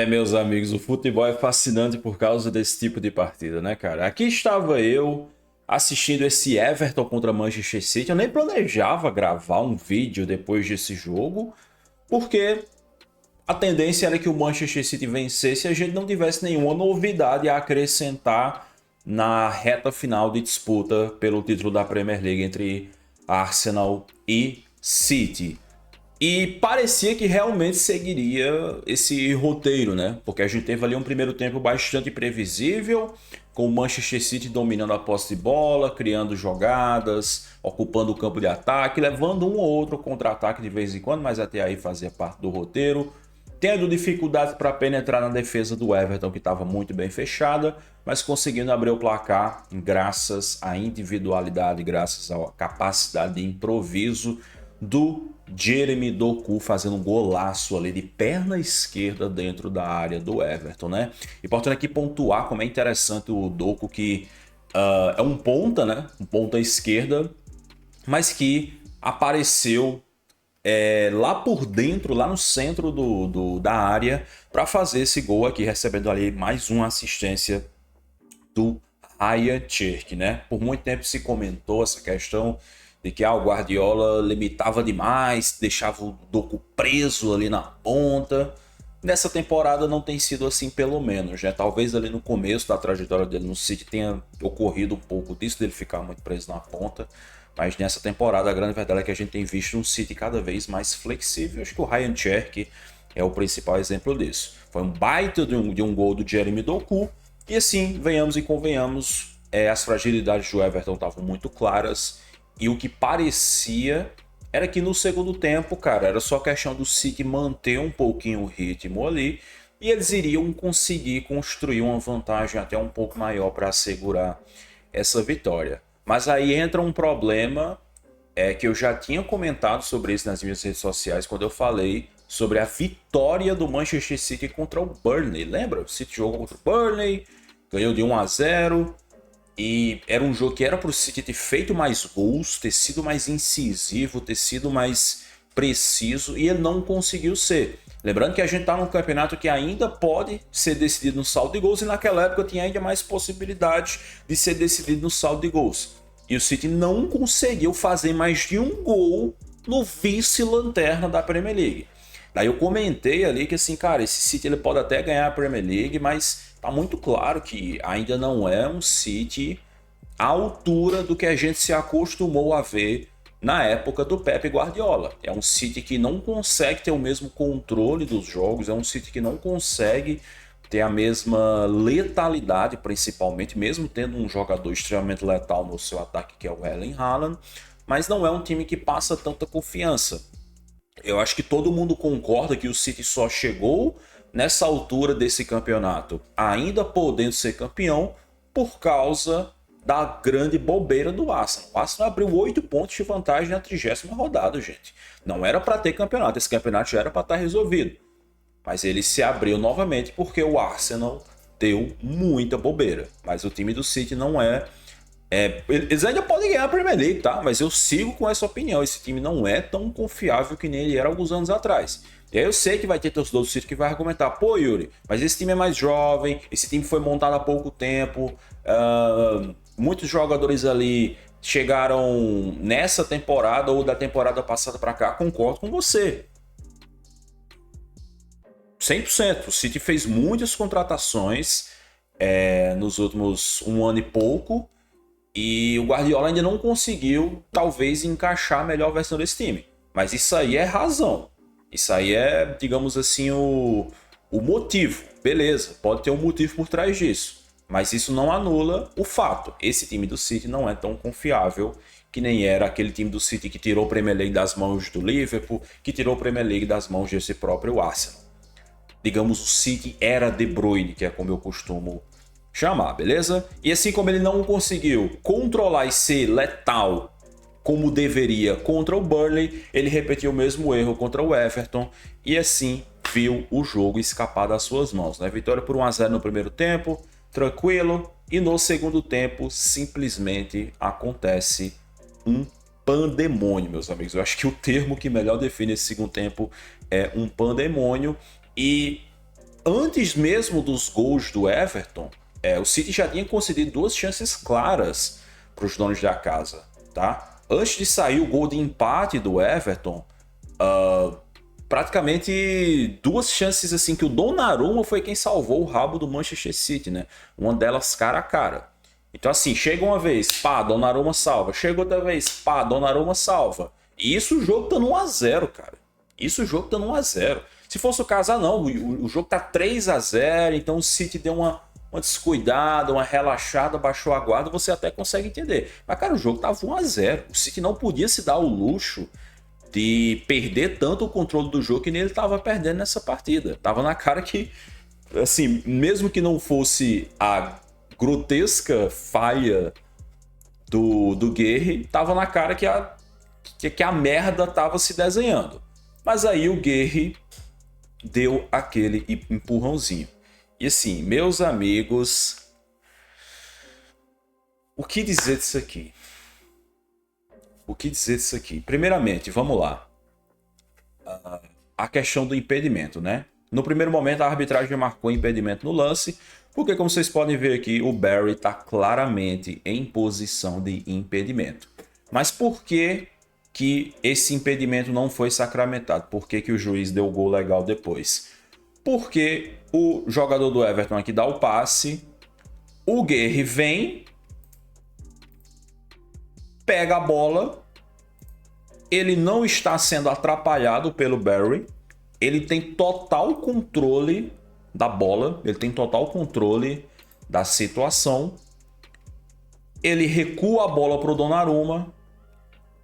Meus amigos, o futebol é fascinante por causa desse tipo de partida, né, cara? Aqui estava eu assistindo esse Everton contra Manchester City. Eu nem planejava gravar um vídeo depois desse jogo, porque a tendência era que o Manchester City vencesse e a gente não tivesse nenhuma novidade a acrescentar na reta final de disputa pelo título da Premier League entre Arsenal e City. E parecia que realmente seguiria esse roteiro, né? Porque a gente teve ali um primeiro tempo bastante previsível, com o Manchester City dominando a posse de bola, criando jogadas, ocupando o campo de ataque, levando um ou outro contra-ataque de vez em quando, mas até aí fazia parte do roteiro. Tendo dificuldade para penetrar na defesa do Everton, que estava muito bem fechada, mas conseguindo abrir o placar graças à individualidade, graças à capacidade de improviso do Jeremy Doku, fazendo um golaço ali de perna esquerda dentro da área do Everton, né? Importante aqui pontuar como é interessante o Doku, que é um ponta, né? Um ponta esquerda, mas que apareceu lá por dentro, lá no centro da área, para fazer esse gol aqui, recebendo ali mais uma assistência do Ryan Cherki, né? Por muito tempo se comentou essa questão de que o Guardiola limitava demais, deixava o Doku preso ali na ponta. Nessa temporada não tem sido assim, pelo menos, né? Talvez ali no começo da trajetória dele no City tenha ocorrido um pouco disso, dele ficar muito preso na ponta. Mas nessa temporada a grande verdade é que a gente tem visto um City cada vez mais flexível. Acho que o Ryan Cherki é o principal exemplo disso. Foi um baita de um gol do Jeremy Doku. E assim, venhamos e convenhamos, as fragilidades do Everton estavam muito claras. E o que parecia era que no segundo tempo, cara, era só questão do City manter um pouquinho o ritmo ali e eles iriam conseguir construir uma vantagem até um pouco maior para assegurar essa vitória. Mas aí entra um problema que eu já tinha comentado sobre isso nas minhas redes sociais quando eu falei sobre a vitória do Manchester City contra o Burnley. Lembra? O City jogou contra o Burnley, ganhou de 1-0. E era um jogo que era para o City ter feito mais gols, ter sido mais incisivo, ter sido mais preciso, e ele não conseguiu ser. Lembrando que a gente está num campeonato que ainda pode ser decidido no saldo de gols, e naquela época tinha ainda mais possibilidade de ser decidido no saldo de gols. E o City não conseguiu fazer mais de um gol no vice-lanterna da Premier League. Daí eu comentei ali que assim, cara, esse City ele pode até ganhar a Premier League, mas tá muito claro que ainda não é um City à altura do que a gente se acostumou a ver na época do Pep Guardiola. É um City que não consegue ter o mesmo controle dos jogos, é um City que não consegue ter a mesma letalidade, principalmente, mesmo tendo um jogador extremamente letal no seu ataque, que é o Erling Haaland, mas não é um time que passa tanta confiança. Eu acho que todo mundo concorda que o City só chegou nessa altura desse campeonato, ainda podendo ser campeão, por causa da grande bobeira do Arsenal. O Arsenal abriu 8 pontos de vantagem na 30ª rodada, gente. Não era para ter campeonato, esse campeonato já era para estar resolvido. Mas ele se abriu novamente porque o Arsenal deu muita bobeira. Mas o time do City não eles ainda podem ganhar a Premier League, tá? Mas eu sigo com essa opinião. Esse time não é tão confiável que nem ele era alguns anos atrás. E aí eu sei que vai ter torcedor do City que vai argumentar: pô, Yuri, mas esse time é mais jovem, esse time foi montado há pouco tempo, muitos jogadores ali chegaram nessa temporada ou da temporada passada para cá. Concordo com você. 100%. O City fez muitas contratações nos últimos um ano e pouco. E o Guardiola ainda não conseguiu, talvez, encaixar a melhor versão desse time. Mas isso aí é razão. Isso aí é, digamos assim, o motivo. Beleza, pode ter um motivo por trás disso. Mas isso não anula o fato. Esse time do City não é tão confiável que nem era aquele time do City que tirou a Premier League das mãos do Liverpool, que tirou a Premier League das mãos desse próprio Arsenal. Digamos, o City era De Bruyne, que é como eu costumo chamar, beleza? E assim como ele não conseguiu controlar e ser letal como deveria contra o Burnley, ele repetiu o mesmo erro contra o Everton e assim viu o jogo escapar das suas mãos, né? Vitória por 1-0 no primeiro tempo, tranquilo, e no segundo tempo simplesmente acontece um pandemônio, meus amigos. Eu acho que o termo que melhor define esse segundo tempo é um pandemônio. E antes mesmo dos gols do Everton, o City já tinha concedido 2 chances claras para os donos da casa, tá? Antes de sair o gol de empate do Everton, praticamente 2 chances assim que o Donnarumma foi quem salvou o rabo do Manchester City, né? Uma delas cara a cara. Então assim, chega uma vez, pá, Donnarumma salva. Chega outra vez, pá, Donnarumma salva. E isso o jogo tá no 1-0, cara. Isso o jogo tá no 1-0. Se fosse o caso, não, o jogo tá 3-0, então o City deu uma descuidada, uma relaxada, baixou a guarda, você até consegue entender. Mas, cara, o jogo tava 1-0. O City não podia se dar o luxo de perder tanto o controle do jogo que nem ele tava perdendo nessa partida. Tava na cara que, assim, mesmo que não fosse a grotesca falha do Guerri, tava na cara que a merda tava se desenhando. Mas aí o Guerri deu aquele empurrãozinho. E assim, meus amigos, o que dizer disso aqui? O que dizer disso aqui? Primeiramente, vamos lá. A questão do impedimento, né? No primeiro momento, a arbitragem marcou impedimento no lance, porque, como vocês podem ver aqui, o Barry está claramente em posição de impedimento. Mas por que esse impedimento não foi sacramentado? Por que o juiz deu o gol legal depois? Porque o jogador do Everton aqui dá o passe, o Guerri vem, pega a bola, ele não está sendo atrapalhado pelo Barry, ele tem total controle da bola, ele tem total controle da situação, ele recua a bola para o Donnarumma,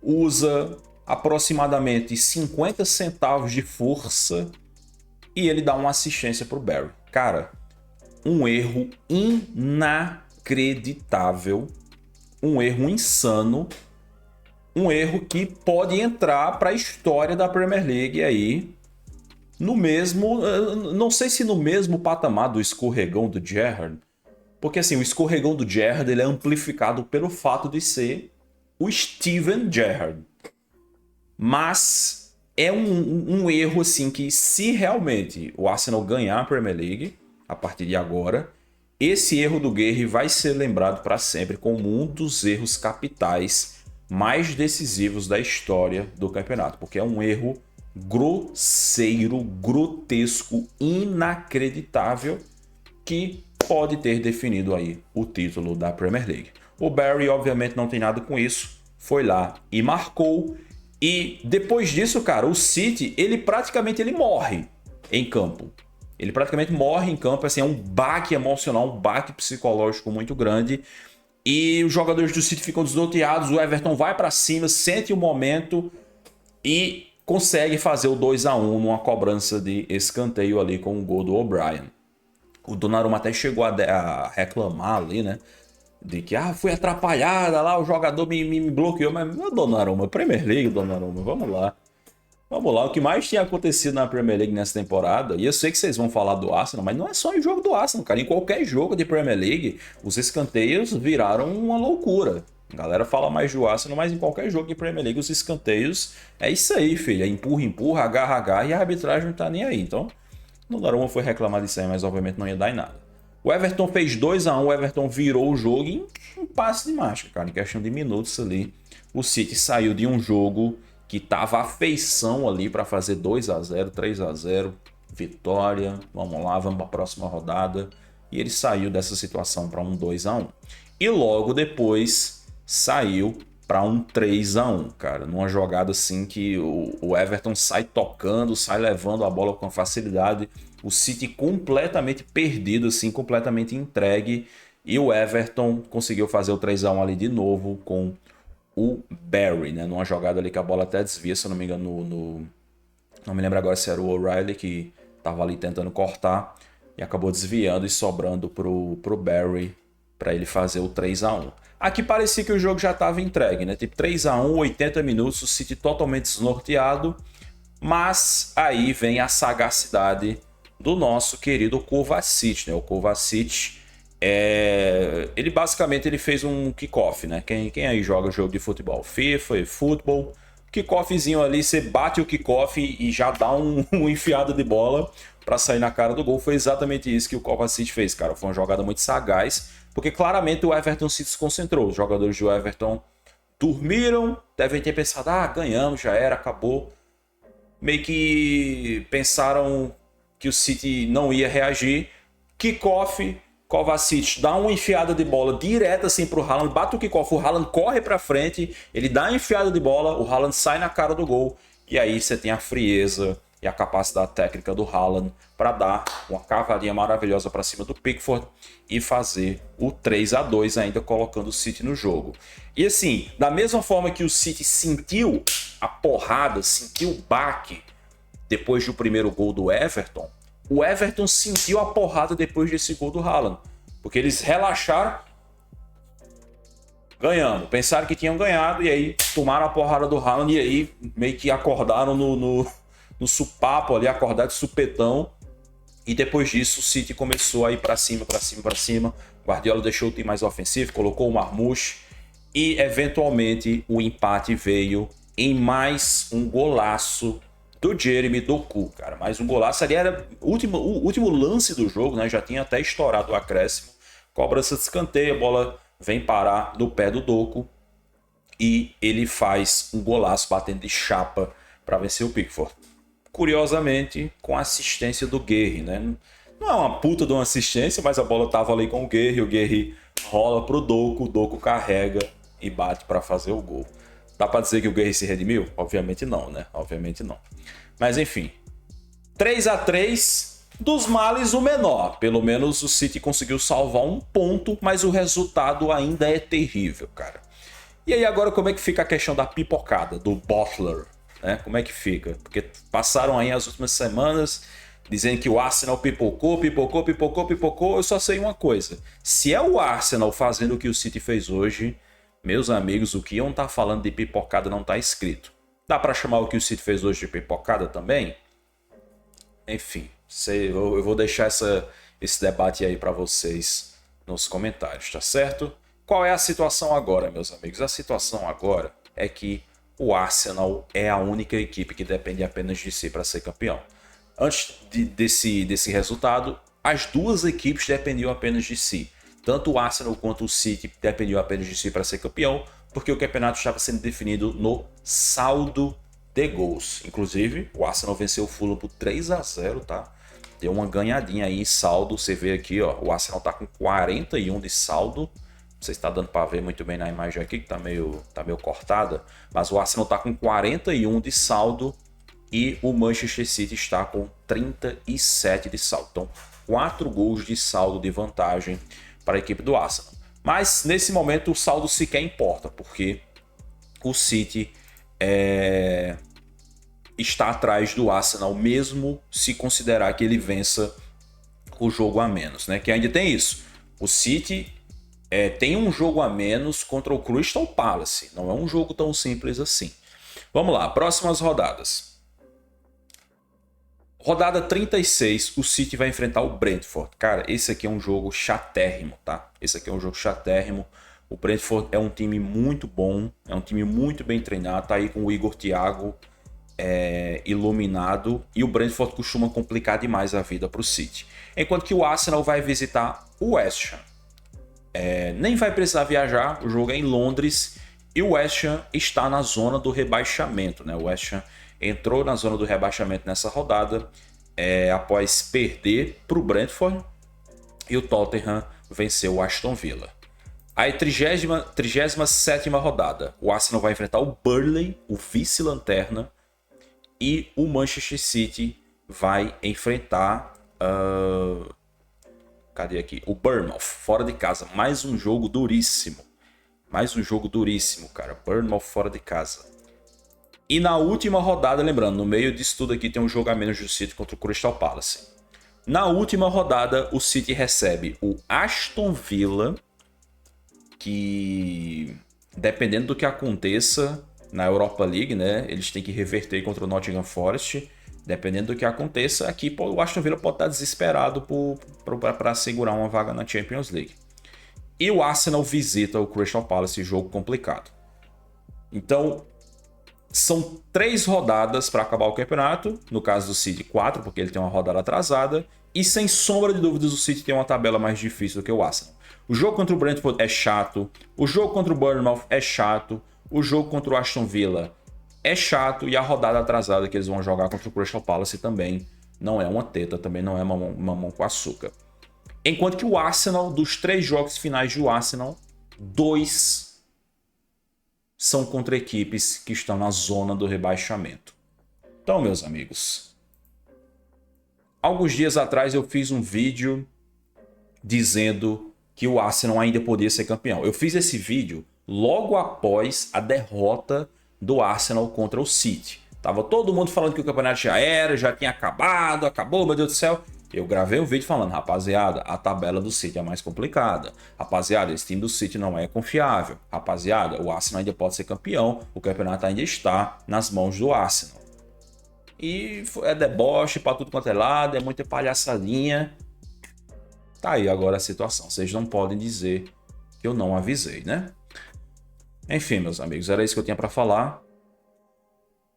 usa aproximadamente 50 centavos de força e ele dá uma assistência para o Barry. Cara, um erro inacreditável, um erro insano, um erro que pode entrar para a história da Premier League aí, no mesmo, não sei se no mesmo patamar do escorregão do Gerrard, porque assim, o escorregão do Gerrard ele é amplificado pelo fato de ser o Steven Gerrard. Mas é um erro assim que, se realmente o Arsenal ganhar a Premier League a partir de agora, esse erro do Guerri vai ser lembrado para sempre como um dos erros capitais mais decisivos da história do campeonato, porque é um erro grosseiro, grotesco, inacreditável, que pode ter definido aí o título da Premier League. O Barry, obviamente, não tem nada com isso, foi lá e marcou. E depois disso, cara, o City, ele praticamente morre em campo. Ele praticamente morre em campo, assim, é um baque emocional, um baque psicológico muito grande. E os jogadores do City ficam desnorteados, o Everton vai para cima, sente o momento e consegue fazer o 2-1 numa cobrança de escanteio ali com o gol do O'Brien. O Donnarumma até chegou a reclamar ali, né? De que, fui atrapalhada lá, o jogador me bloqueou. Mas, meu Donnarumma, Premier League, Donnarumma, vamos lá. Vamos lá, o que mais tinha acontecido na Premier League nessa temporada, e eu sei que vocês vão falar do Arsenal, mas não é só em jogo do Arsenal, cara. Em qualquer jogo de Premier League, os escanteios viraram uma loucura. A galera fala mais do Arsenal, mas em qualquer jogo de Premier League, os escanteios é isso aí, filho. É empurra, empurra, agarra, agarra, e a arbitragem não tá nem aí. Então, o Donnarumma foi reclamar disso aí, mas obviamente não ia dar em nada. O Everton fez 2-1, o Everton virou o jogo em um passe de mágica, cara. Em questão de minutos ali, o City saiu de um jogo que tava à feição ali para fazer 2-0, 3-0, vitória, vamos lá, vamos para a próxima rodada. E ele saiu dessa situação para um 2-1. E logo depois saiu para um 3-1, cara. Numa jogada assim que o Everton sai tocando, sai levando a bola com facilidade. O City completamente perdido, assim, completamente entregue. E o Everton conseguiu fazer o 3-1 ali de novo com o Barry, né? Numa jogada ali que a bola até desvia, se eu não me engano, não me lembro agora se era o O'Reilly que estava ali tentando cortar e acabou desviando e sobrando pro Barry para ele fazer o 3-1. Aqui parecia que o jogo já estava entregue, né? Tipo 3-1, 80 minutos, o City totalmente desnorteado, mas aí vem a sagacidade do nosso querido Kovacic, né? O Kovacic, ele basicamente fez um kickoff, né? Quem aí joga jogo de futebol? FIFA, futebol, kickoffzinho ali, você bate o kickoff e já dá um enfiada de bola. para sair na cara do gol. Foi exatamente isso que o Kovacic fez, cara. Foi uma jogada muito sagaz, porque claramente o Everton se desconcentrou. Os jogadores do Everton dormiram, devem ter pensado, ganhamos, já era, acabou. Meio que pensaram que o City não ia reagir. Kickoff, Kovacic dá uma enfiada de bola direta assim pro Haaland, bate o kickoff, o Haaland corre pra frente, ele dá a enfiada de bola, o Haaland sai na cara do gol, e aí você tem a frieza e a capacidade técnica do Haaland para dar uma cavadinha maravilhosa para cima do Pickford e fazer o 3-2 ainda colocando o City no jogo. E assim, da mesma forma que o City sentiu a porrada, sentiu o baque depois do primeiro gol do Everton, o Everton sentiu a porrada depois desse gol do Haaland. Porque eles relaxaram, ganhando. Pensaram que tinham ganhado e aí tomaram a porrada do Haaland e aí meio que acordaram no supapo ali, acordaram de supetão. E depois disso o City começou a ir para cima, para cima, para cima. Guardiola deixou o time mais ofensivo, colocou o Marmoush e eventualmente o empate veio em mais um golaço do Jeremy Doku, cara. Mais um golaço ali, era o último lance do jogo, né? Já tinha até estourado o acréscimo. Cobrança de escanteio, a bola vem parar no pé do Doku e ele faz um golaço batendo de chapa para vencer o Pickford. Curiosamente, com a assistência do Guerri, né? Não é uma puta de uma assistência, mas a bola tava ali com o Guerri rola pro Doku, o Doku carrega e bate para fazer o gol. Dá pra dizer que o Guerri se redimiu? Obviamente não, né? Obviamente não. Mas enfim, 3-3, dos males o menor. Pelo menos o City conseguiu salvar um ponto, mas o resultado ainda é terrível, cara. E aí agora como é que fica a questão da pipocada, do Butler, né? Como é que fica? Porque passaram aí as últimas semanas dizendo que o Arsenal pipocou. Eu só sei uma coisa. Se é o Arsenal fazendo o que o City fez hoje, meus amigos, o que iam estar falando de pipocada não está escrito. Dá para chamar o que o City fez hoje de pipocada também? Enfim, eu vou deixar esse debate aí para vocês nos comentários, tá certo? Qual é a situação agora, meus amigos? A situação agora é que o Arsenal é a única equipe que depende apenas de si para ser campeão. Antes desse resultado, as duas equipes dependiam apenas de si. Tanto o Arsenal quanto o City dependiam apenas de si para ser campeão, porque o campeonato estava sendo definido no saldo de gols. Inclusive, o Arsenal venceu o Fulham por 3-0, tá? Deu uma ganhadinha aí em saldo. Você vê aqui, ó, o Arsenal tá com 41 de saldo. Não sei se está dando para ver muito bem na imagem aqui, que tá meio cortada. Mas o Arsenal tá com 41 de saldo e o Manchester City está com 37 de saldo. Então, 4 gols de saldo de vantagem para a equipe do Arsenal. Mas nesse momento o saldo sequer importa, porque o City está atrás do Arsenal, mesmo se considerar que ele vença o jogo a menos, né? Que ainda tem isso. O City tem um jogo a menos contra o Crystal Palace. Não é um jogo tão simples assim. Vamos lá, próximas rodadas. Rodada 36, o City vai enfrentar o Brentford. Cara, esse aqui é um jogo chatérrimo, tá? Esse aqui é um jogo chatérrimo. O Brentford é um time muito bom, é um time muito bem treinado. Tá aí com o Igor Thiago iluminado. E o Brentford costuma complicar demais a vida para o City. Enquanto que o Arsenal vai visitar o West Ham. Nem vai precisar viajar, o jogo é em Londres. E o West Ham está na zona do rebaixamento, né? O West Ham entrou na zona do rebaixamento nessa rodada após perder para o Brentford e o Tottenham venceu o Aston Villa. Aí, 37ª rodada, o Arsenal vai enfrentar o Burnley, o vice-lanterna, e o Manchester City vai enfrentar cadê aqui? O Bournemouth, fora de casa. Mais um jogo duríssimo. Cara. Bournemouth fora de casa. E na última rodada, lembrando, no meio disso tudo aqui tem um jogo a menos do City contra o Crystal Palace. Na última rodada, o City recebe o Aston Villa, que, dependendo do que aconteça na Europa League, né, eles têm que reverter contra o Nottingham Forest. Dependendo do que aconteça, aqui o Aston Villa pode estar desesperado para segurar uma vaga na Champions League. E o Arsenal visita o Crystal Palace, jogo complicado. Então, São 3 rodadas para acabar o campeonato. No caso do City, 4, porque ele tem uma rodada atrasada. E sem sombra de dúvidas, o City tem uma tabela mais difícil do que o Arsenal. O jogo contra o Brentford é chato. O jogo contra o Bournemouth é chato. O jogo contra o Aston Villa é chato. E a rodada atrasada que eles vão jogar contra o Crystal Palace também não é uma teta, também não é mamão com açúcar. Enquanto que o Arsenal, dos 3 jogos finais do Arsenal, 2 são contra equipes que estão na zona do rebaixamento. Então, meus amigos, alguns dias atrás eu fiz um vídeo dizendo que o Arsenal ainda podia ser campeão. Eu fiz esse vídeo logo após a derrota do Arsenal contra o City. Tava todo mundo falando que o campeonato já tinha acabado, acabou, meu Deus do céu. Eu gravei um vídeo falando, rapaziada, a tabela do City é mais complicada. Rapaziada, esse time do City não é confiável. Rapaziada, o Arsenal ainda pode ser campeão, o campeonato ainda está nas mãos do Arsenal. E é deboche pra tudo quanto é lado, é muita palhaçadinha. Tá aí agora a situação. Vocês não podem dizer que eu não avisei, né? Enfim, meus amigos, era isso que eu tinha para falar.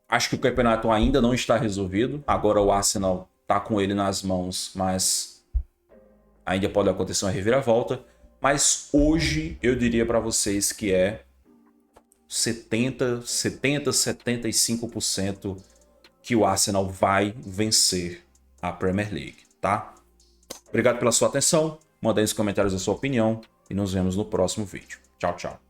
Acho que o campeonato ainda não está resolvido. Agora o Arsenal tá com ele nas mãos, mas ainda pode acontecer uma reviravolta. Mas hoje eu diria para vocês que é 75% que o Arsenal vai vencer a Premier League, tá? Obrigado pela sua atenção. Manda aí nos comentários a sua opinião e nos vemos no próximo vídeo. Tchau, tchau.